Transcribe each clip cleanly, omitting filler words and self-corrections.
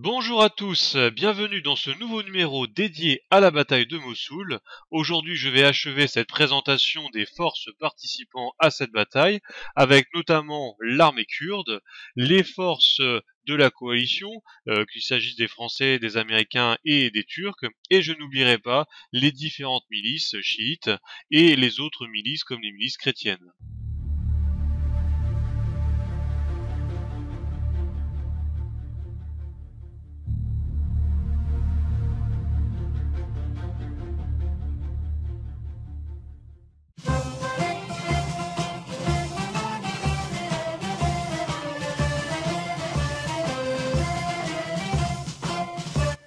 Bonjour à tous, bienvenue dans ce nouveau numéro dédié à la bataille de Mossoul. Aujourd'hui, je vais achever cette présentation des forces participant à cette bataille, avec notamment l'armée kurde, les forces de la coalition, qu'il s'agisse des Français, des Américains et des Turcs, et je n'oublierai pas les différentes milices chiites et les autres milices comme les milices chrétiennes.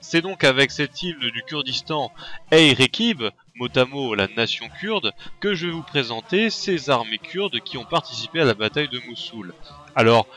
C'est donc avec cette île du Kurdistan, Ey Rekib, mot à mot la nation kurde, que je vais vous présenter ces armées kurdes qui ont participé à la bataille de Mossoul. Alors,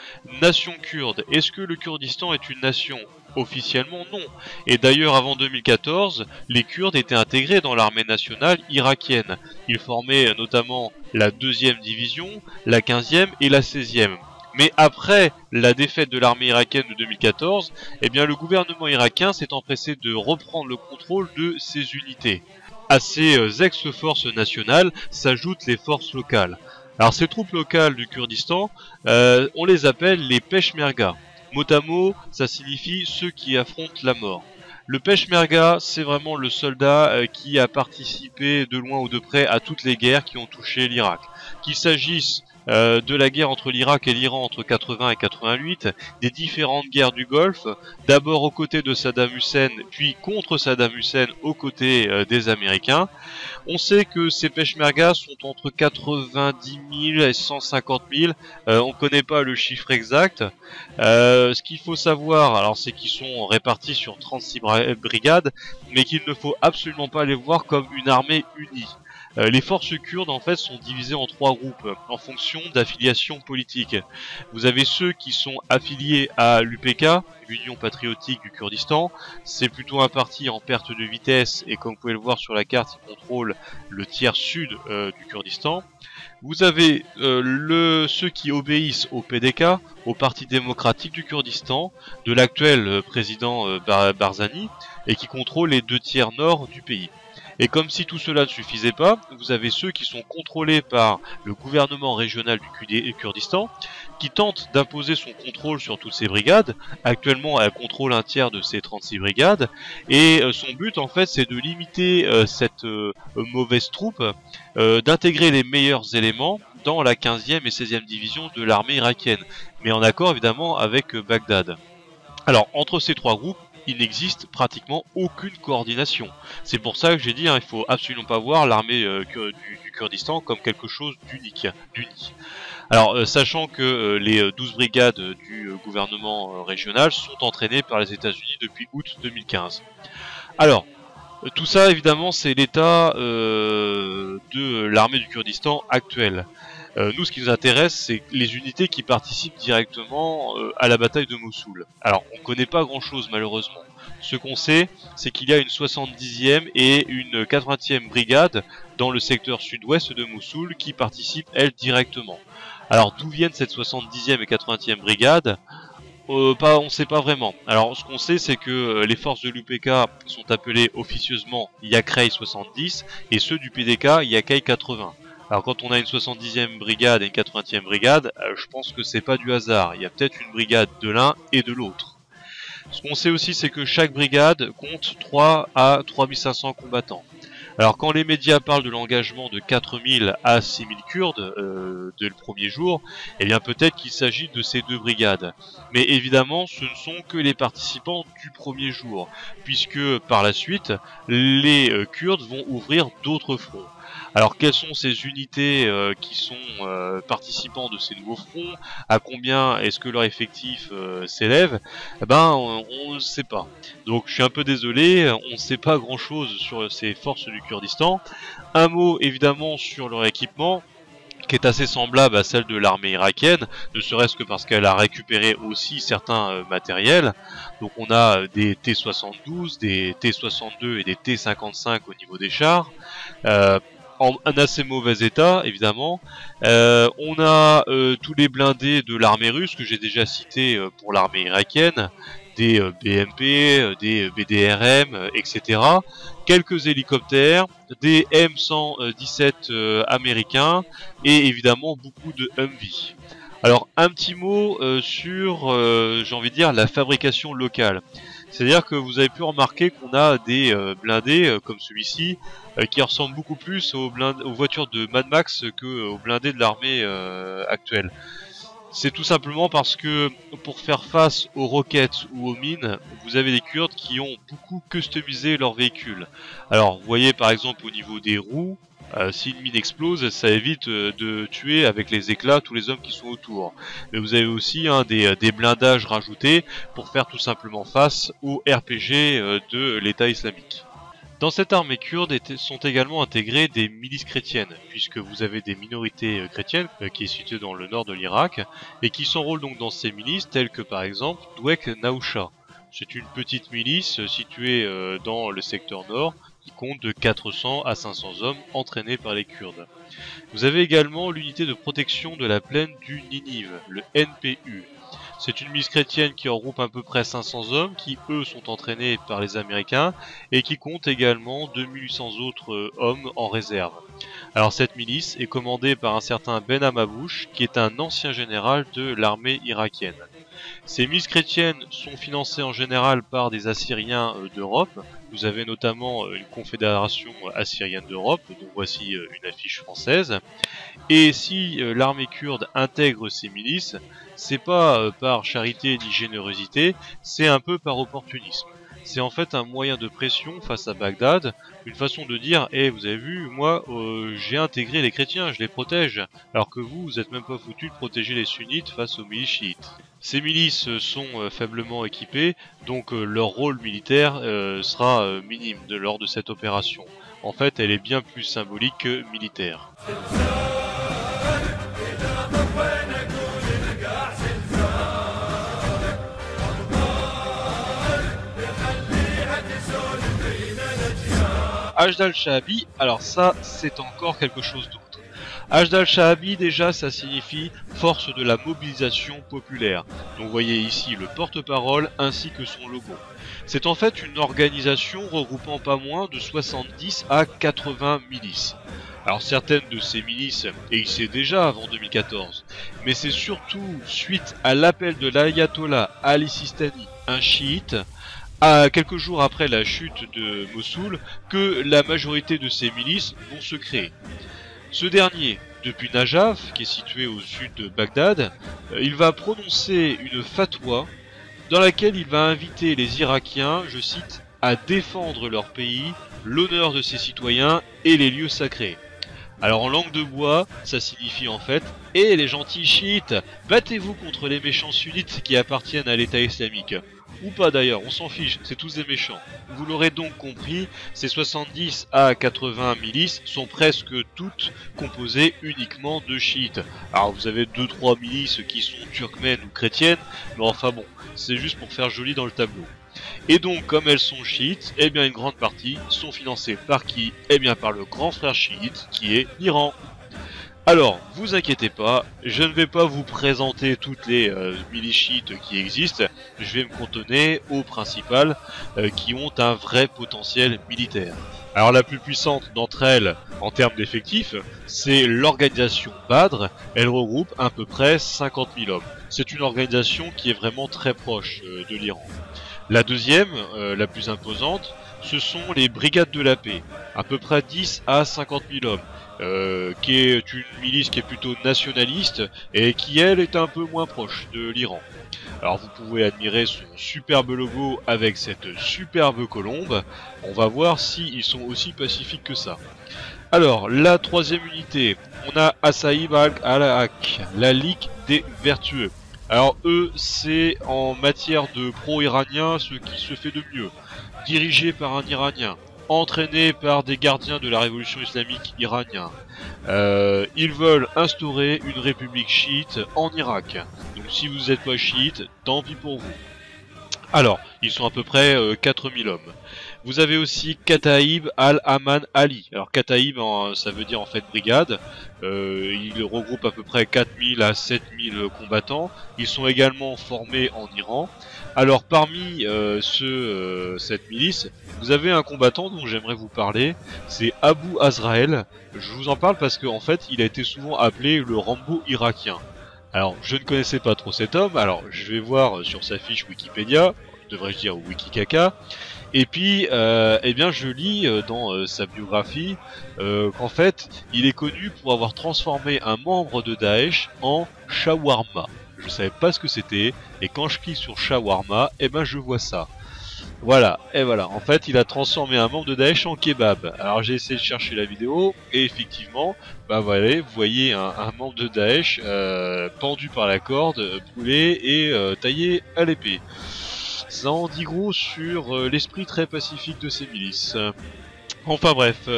nation kurde, est-ce que le Kurdistan est une nation? Officiellement non. Et d'ailleurs avant 2014, les Kurdes étaient intégrés dans l'armée nationale irakienne. Ils formaient notamment la 2e division, la 15e et la 16e. Mais après la défaite de l'armée irakienne de 2014, eh bien le gouvernement irakien s'est empressé de reprendre le contrôle de ces unités. À ces ex-forces nationales s'ajoutent les forces locales. Alors ces troupes locales du Kurdistan, on les appelle les Peshmerga. Mot à mot, ça signifie ceux qui affrontent la mort. Le Peshmerga, c'est vraiment le soldat qui a participé de loin ou de près à toutes les guerres qui ont touché l'Irak. Qu'il s'agisse de la guerre entre l'Irak et l'Iran entre 80 et 88, des différentes guerres du Golfe, d'abord aux côtés de Saddam Hussein, puis contre Saddam Hussein aux côtés des Américains. On sait que ces Peshmerga sont entre 90 000 et 150 000, on ne connaît pas le chiffre exact. Ce qu'il faut savoir, alors c'est qu'ils sont répartis sur 36 brigades, mais qu'il ne faut absolument pas les voir comme une armée unie. Les forces kurdes en fait sont divisées en 3 groupes en fonction d'affiliation politique. Vous avez ceux qui sont affiliés à l'UPK, l'Union patriotique du Kurdistan. C'est plutôt un parti en perte de vitesse et comme vous pouvez le voir sur la carte, il contrôle le tiers sud du Kurdistan. Vous avez ceux qui obéissent au PDK, au Parti démocratique du Kurdistan, de l'actuel président Barzani, et qui contrôle les 2 tiers nord du pays. Et comme si tout cela ne suffisait pas, vous avez ceux qui sont contrôlés par le gouvernement régional du Kurdistan, qui tente d'imposer son contrôle sur toutes ces brigades. Actuellement, elle contrôle un tiers de ces 36 brigades, et son but en fait c'est de limiter cette mauvaise troupe, d'intégrer les meilleurs éléments dans la 15e et 16e division de l'armée irakienne, mais en accord évidemment avec Bagdad. Alors, entre ces 3 groupes, il n'existe pratiquement aucune coordination. C'est pour ça que j'ai dit, il faut absolument pas voir l'armée du Kurdistan comme quelque chose d'unique. Alors, sachant que les 12 brigades du gouvernement régional sont entraînées par les États-Unis depuis août 2015. Alors, tout ça, évidemment, c'est l'état de l'armée du Kurdistan actuelle. Nous, ce qui nous intéresse, c'est les unités qui participent directement à la bataille de Mossoul. Alors, on ne connaît pas grand-chose, malheureusement. Ce qu'on sait, c'est qu'il y a une 70e et une 80e brigade dans le secteur sud-ouest de Mossoul qui participent, elles, directement. Alors, d'où viennent cette 70e et 80e brigade ? On ne sait pas vraiment. Alors, ce qu'on sait, c'est que les forces de l'UPK sont appelées officieusement Yakrey 70 et ceux du PDK Yakrey 80. Alors quand on a une 70e brigade et une 80e brigade, je pense que c'est pas du hasard. Il y a peut-être une brigade de l'un et de l'autre. Ce qu'on sait aussi, c'est que chaque brigade compte 3 à 3500 combattants. Alors quand les médias parlent de l'engagement de 4000 à 6000 Kurdes dès le premier jour, eh bien peut-être qu'il s'agit de ces 2 brigades. Mais évidemment, ce ne sont que les participants du premier jour, puisque par la suite, les Kurdes vont ouvrir d'autres fronts. Alors quelles sont ces unités qui sont participants de ces nouveaux fronts? À combien est-ce que leur effectif s'élève? Eh ben on ne sait pas. Donc je suis un peu désolé, on ne sait pas grand chose sur ces forces du Kurdistan. Un mot évidemment sur leur équipement, qui est assez semblable à celle de l'armée irakienne, ne serait-ce que parce qu'elle a récupéré aussi certains matériels. Donc on a des T-72, des T-62 et des T-55 au niveau des chars. En un assez mauvais état, évidemment. On a tous les blindés de l'armée russe, que j'ai déjà cité pour l'armée irakienne, des BMP, des BDRM, etc. Quelques hélicoptères, des M117 américains et évidemment beaucoup de Humvee. Alors un petit mot sur, j'ai envie de dire, la fabrication locale. C'est-à-dire que vous avez pu remarquer qu'on a des blindés comme celui-ci qui ressemblent beaucoup plus aux voitures de Mad Max que aux blindés de l'armée actuelle. C'est tout simplement parce que pour faire face aux roquettes ou aux mines, vous avez des Kurdes qui ont beaucoup customisé leur véhicule. Alors vous voyez par exemple au niveau des roues, si une mine explose, ça évite de tuer avec les éclats tous les hommes qui sont autour. Mais vous avez aussi des blindages rajoutés pour faire tout simplement face aux RPG de l'État islamique. Dans cette armée kurde sont également intégrées des milices chrétiennes, puisque vous avez des minorités chrétiennes qui est située dans le nord de l'Irak, et qui s'enrôlent donc dans ces milices, telles que par exemple Dwek Naousha. C'est une petite milice située dans le secteur nord, qui compte de 400 à 500 hommes entraînés par les Kurdes. Vous avez également l'unité de protection de la plaine du Ninive, le NPU. C'est une milice chrétienne qui regroupe à peu près 500 hommes qui, eux, sont entraînés par les Américains et qui compte également 2800 autres hommes en réserve. Alors cette milice est commandée par un certain Ben Hamabouche qui est un ancien général de l'armée irakienne. Ces milices chrétiennes sont financées en général par des Assyriens d'Europe. Vous avez notamment une confédération assyrienne d'Europe, dont voici une affiche française. Et si l'armée kurde intègre ces milices, c'est pas par charité ni générosité, c'est un peu par opportunisme. C'est en fait un moyen de pression face à Bagdad, une façon de dire vous avez vu, moi j'ai intégré les chrétiens, je les protège, alors que vous êtes même pas foutu de protéger les sunnites face aux milices chiites. Ces milices sont faiblement équipées, donc leur rôle militaire sera minime lors de cette opération. En fait, elle est bien plus symbolique que militaire. Hajj al-Shahabi, alors ça, c'est encore quelque chose d'autre. Hajj al-Shahabi, déjà, ça signifie force de la mobilisation populaire. Donc vous voyez ici le porte-parole ainsi que son logo. C'est en fait une organisation regroupant pas moins de 70 à 80 milices. Alors certaines de ces milices existaient déjà avant 2014, mais c'est surtout suite à l'appel de l'ayatollah Ali Sistani, un chiite, quelques jours après la chute de Mossoul, que la majorité de ces milices vont se créer. Ce dernier, depuis Najaf, qui est situé au sud de Bagdad, il va prononcer une fatwa dans laquelle il va inviter les Irakiens, je cite, à défendre leur pays, l'honneur de ses citoyens et les lieux sacrés. Alors en langue de bois, ça signifie en fait « Eh les gentils chiites, battez-vous contre les méchants sunnites qui appartiennent à l'État islamique ». Ou pas d'ailleurs, on s'en fiche, c'est tous des méchants. Vous l'aurez donc compris, ces 70 à 80 milices sont presque toutes composées uniquement de chiites. Alors vous avez 2-3 milices qui sont turkmènes ou chrétiennes, mais enfin bon, c'est juste pour faire joli dans le tableau. Et donc, comme elles sont chiites, eh bien une grande partie sont financées par qui? Eh bien par le grand frère chiite, qui est l'Iran. Alors, vous inquiétez pas, je ne vais pas vous présenter toutes les milices chiites qui existent, je vais me cantonner aux principales qui ont un vrai potentiel militaire. Alors la plus puissante d'entre elles, en termes d'effectifs, c'est l'organisation Badr, elle regroupe à peu près 50 000 hommes. C'est une organisation qui est vraiment très proche de l'Iran. La deuxième, la plus imposante, ce sont les brigades de la paix, à peu près 10 à 50 000 hommes. Qui est une milice qui est plutôt nationaliste et qui elle est un peu moins proche de l'Iran. Alors vous pouvez admirer son superbe logo avec cette superbe colombe, on va voir s'ils sont aussi pacifiques que ça. Alors la troisième unité, on a Asaïb al-Haq, la Ligue des Vertueux. Alors eux c'est en matière de pro-iranien ce qui se fait de mieux, dirigé par un Iranien, entraînés par des gardiens de la révolution islamique iranien. Ils veulent instaurer une république chiite en Irak. Donc si vous n'êtes pas chiite, tant pis pour vous. Alors, ils sont à peu près 4000 hommes. Vous avez aussi Kataïb al-Aman Ali. Alors Kataïb, ça veut dire en fait brigade. Il regroupe à peu près 4000 à 7000 combattants. Ils sont également formés en Iran. Alors parmi cette milice, vous avez un combattant dont j'aimerais vous parler. C'est Abu Azrael. Je vous en parle parce qu'en fait, il a été souvent appelé le Rambo irakien. Alors, je ne connaissais pas trop cet homme, alors je vais voir sur sa fiche Wikipédia, devrais-je dire Wikikaka, et puis, eh bien, je lis dans sa biographie qu'en fait, il est connu pour avoir transformé un membre de Daesh en shawarma. Je savais pas ce que c'était, et quand je clique sur shawarma, eh ben, je vois ça. Voilà, et voilà, en fait il a transformé un membre de Daesh en kebab. Alors j'ai essayé de chercher la vidéo, et effectivement, bah voilà, vous voyez un membre de Daesh pendu par la corde, brûlé et taillé à l'épée. Ça en dit gros sur l'esprit très pacifique de ces milices. Enfin bref,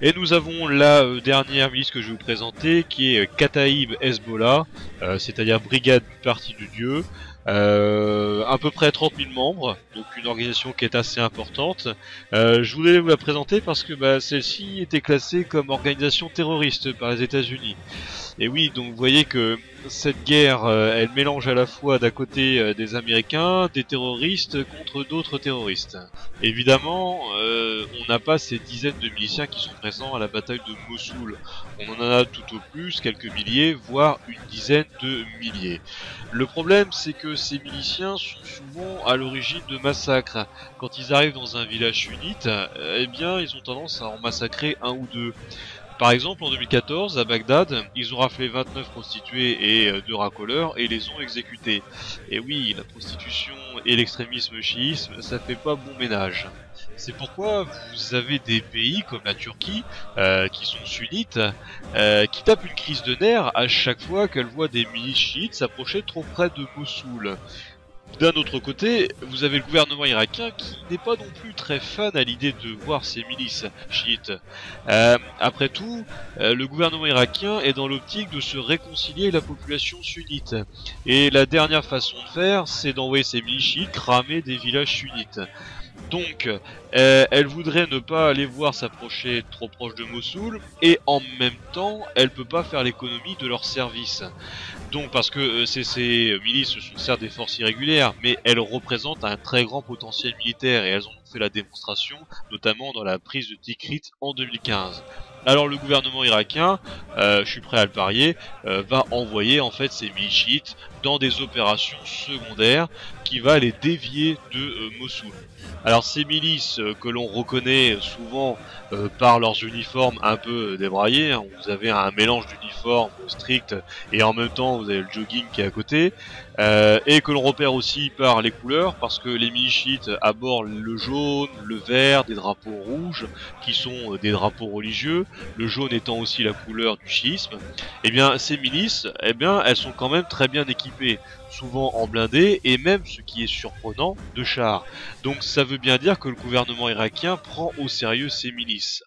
et nous avons la dernière milice que je vais vous présenter, qui est Kataïb Hezbollah, c'est-à-dire Brigade du Parti de Dieu. À peu près 30 000 membres, donc une organisation qui est assez importante. Je voulais vous la présenter parce que celle-ci était classée comme organisation terroriste par les États-Unis. Et oui, donc vous voyez que cette guerre, elle mélange à la fois d'un côté des Américains, des terroristes contre d'autres terroristes. Évidemment, on n'a pas ces dizaines de miliciens qui sont présents à la bataille de Mossoul. On en a tout au plus quelques milliers, voire une dizaine de milliers. Le problème, c'est que ces miliciens sont souvent à l'origine de massacres. Quand ils arrivent dans un village sunnite, eh bien, ils ont tendance à en massacrer un ou deux. Par exemple, en 2014, à Bagdad, ils ont raflé 29 prostituées et 2 racoleurs et les ont exécutés. Et oui, la prostitution et l'extrémisme chiisme, ça fait pas bon ménage. C'est pourquoi vous avez des pays comme la Turquie, qui sont sunnites, qui tapent une crise de nerfs à chaque fois qu'elles voient des milices chiites s'approcher trop près de Mossoul. D'un autre côté, vous avez le gouvernement irakien qui n'est pas non plus très fan à l'idée de voir ces milices chiites. Après tout, le gouvernement irakien est dans l'optique de se réconcilier la population sunnite. Et la dernière façon de faire, c'est d'envoyer ces milices chiites cramer des villages sunnites. Donc, elle voudrait ne pas aller voir s'approcher trop proche de Mossoul, et en même temps, elle peut pas faire l'économie de leur service. Donc, parce que ces milices sont certes des forces irrégulières, mais elles représentent un très grand potentiel militaire, et elles ont fait la démonstration, notamment dans la prise de Tikrit en 2015. Alors le gouvernement irakien, je suis prêt à le parier, va envoyer en fait ces milices chiites dans des opérations secondaires qui va les dévier de Mossoul. Alors ces milices que l'on reconnaît souvent par leurs uniformes un peu débraillés, hein, vous avez un mélange d'uniformes strict et en même temps vous avez le jogging qui est à côté, et que l'on repère aussi par les couleurs, parce que les milices chiites abordent le jaune, le vert, des drapeaux rouges qui sont des drapeaux religieux, le jaune étant aussi la couleur du chiisme. Et bien ces milices, eh bien elles sont quand même très bien équipées, souvent en blindés et même, ce qui est surprenant, de chars. Donc ça veut bien dire que le gouvernement irakien prend au sérieux ces milices.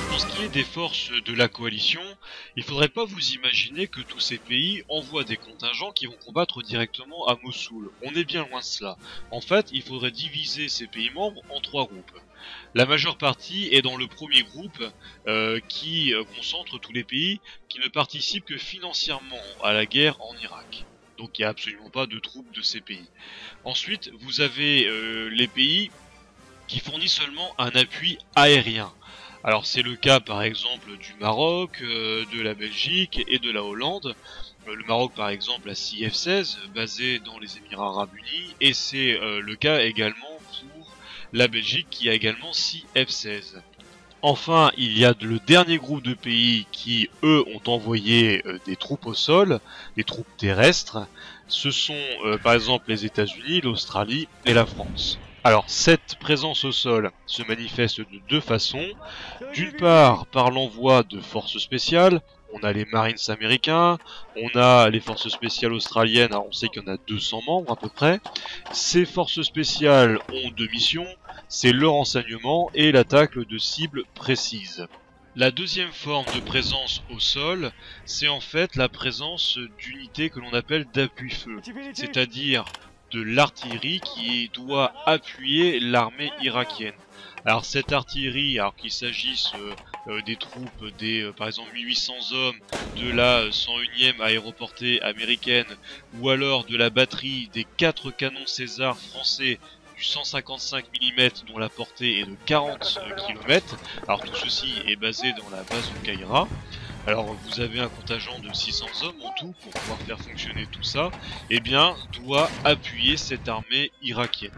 Pour ce qui est des forces de la coalition, il faudrait pas vous imaginer que tous ces pays envoient des contingents qui vont combattre directement à Mossoul. On est bien loin de cela. En fait, il faudrait diviser ces pays membres en 3 groupes. La majeure partie est dans le premier groupe qui concentre tous les pays qui ne participent que financièrement à la guerre en Irak. Donc il n'y a absolument pas de troupes de ces pays. Ensuite, vous avez les pays qui fournissent seulement un appui aérien. Alors c'est le cas par exemple du Maroc, de la Belgique et de la Hollande. Le Maroc par exemple a 6 F-16 basés dans les Émirats Arabes Unis, et c'est le cas également pour la Belgique qui a également 6 F-16. Enfin, il y a le dernier groupe de pays qui, eux, ont envoyé des troupes au sol, des troupes terrestres. Ce sont par exemple les États-Unis, l'Australie et la France. Alors, cette présence au sol se manifeste de 2 façons. D'une part, par l'envoi de forces spéciales. On a les Marines américains, on a les forces spéciales australiennes, alors on sait qu'il y en a 200 membres à peu près. Ces forces spéciales ont 2 missions, c'est le renseignement et l'attaque de cibles précises. La deuxième forme de présence au sol, c'est en fait la présence d'unités que l'on appelle d'appui-feu, c'est-à-dire de l'artillerie qui doit appuyer l'armée irakienne. Alors cette artillerie, alors qu'il s'agisse des troupes par exemple 1800 hommes de la 101e aéroportée américaine, ou alors de la batterie des 4 canons César français du 155 mm dont la portée est de 40 km. Alors tout ceci est basé dans la base de Kaira. Alors vous avez un contingent de 600 hommes en tout pour pouvoir faire fonctionner tout ça, eh bien doit appuyer cette armée irakienne.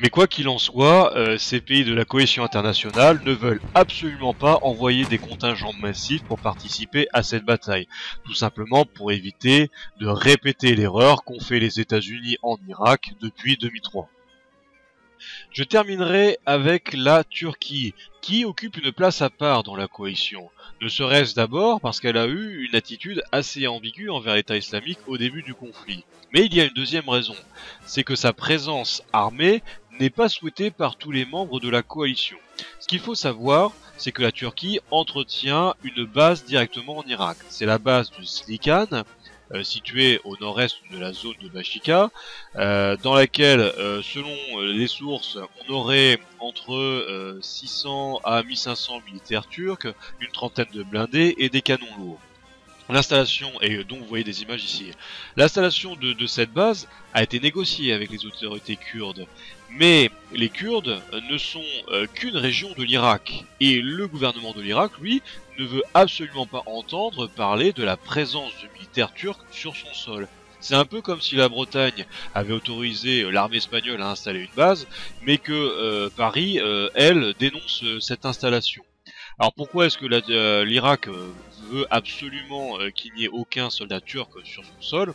Mais quoi qu'il en soit, ces pays de la coalition internationale ne veulent absolument pas envoyer des contingents massifs pour participer à cette bataille, tout simplement pour éviter de répéter l'erreur qu'ont fait les États-Unis en Irak depuis 2003. Je terminerai avec la Turquie, qui occupe une place à part dans la coalition. Ne serait-ce d'abord parce qu'elle a eu une attitude assez ambiguë envers l'État islamique au début du conflit. Mais il y a une deuxième raison, c'est que sa présence armée n'est pas souhaitée par tous les membres de la coalition. Ce qu'il faut savoir, c'est que la Turquie entretient une base directement en Irak. C'est la base de Slikan, située au nord-est de la zone de Bashika, dans laquelle, selon les sources, on aurait entre 600 à 1500 militaires turcs, une trentaine de blindés et des canons lourds. L'installation, et donc vous voyez des images ici, l'installation de cette base a été négociée avec les autorités kurdes, mais les Kurdes ne sont qu'une région de l'Irak, et le gouvernement de l'Irak, lui, ne veut absolument pas entendre parler de la présence de militaires turcs sur son sol. C'est un peu comme si la Bretagne avait autorisé l'armée espagnole à installer une base, mais que Paris, elle, dénonce cette installation. Alors pourquoi est-ce que l'Irak veut absolument qu'il n'y ait aucun soldat turc sur son sol?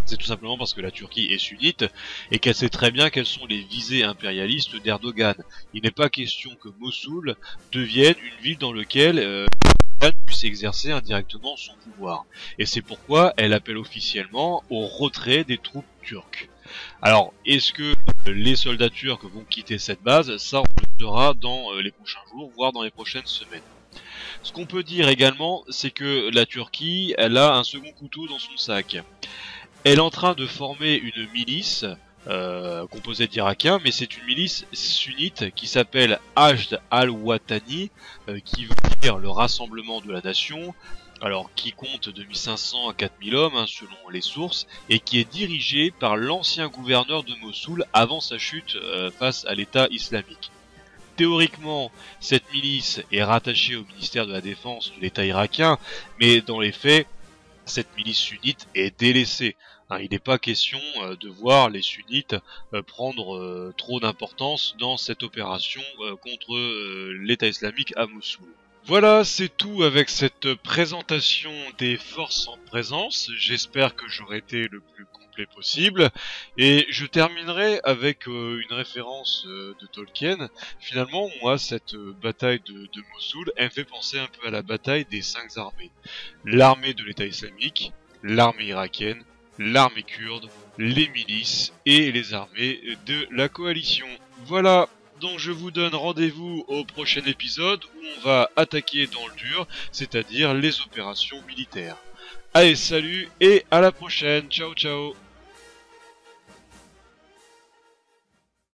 C'est tout simplement parce que la Turquie est sunnite et qu'elle sait très bien quelles sont les visées impérialistes d'Erdogan. Il n'est pas question que Mossoul devienne une ville dans laquelle Erdogan puisse exercer indirectement son pouvoir. Et c'est pourquoi elle appelle officiellement au retrait des troupes turques. Alors, est-ce que les soldats turcs vont quitter cette base? Ça, on le saura dans les prochains jours, voire dans les prochaines semaines. Ce qu'on peut dire également, c'est que la Turquie, elle a un second couteau dans son sac. Elle est en train de former une milice composée d'Irakiens, mais c'est une milice sunnite qui s'appelle Hashd al-Watani, qui veut dire le rassemblement de la nation, alors qui compte de 1500 à 4000 hommes selon les sources, et qui est dirigée par l'ancien gouverneur de Mossoul avant sa chute face à l'État islamique. Théoriquement, cette milice est rattachée au ministère de la Défense de l'État irakien, mais dans les faits, cette milice sunnite est délaissée. Il n'est pas question de voir les sunnites prendre trop d'importance dans cette opération contre l'État islamique à Mossoul. Voilà, c'est tout avec cette présentation des forces en présence. J'espère que j'aurai été le plus complet possible. Et je terminerai avec une référence de Tolkien. Finalement, moi, cette bataille de Mossoul, elle me fait penser un peu à la bataille des 5 armées. L'armée de l'État islamique, l'armée irakienne, l'armée kurde, les milices et les armées de la coalition. Voilà. Donc je vous donne rendez-vous au prochain épisode où on va attaquer dans le dur, c'est-à-dire les opérations militaires. Allez, salut et à la prochaine, ciao ciao.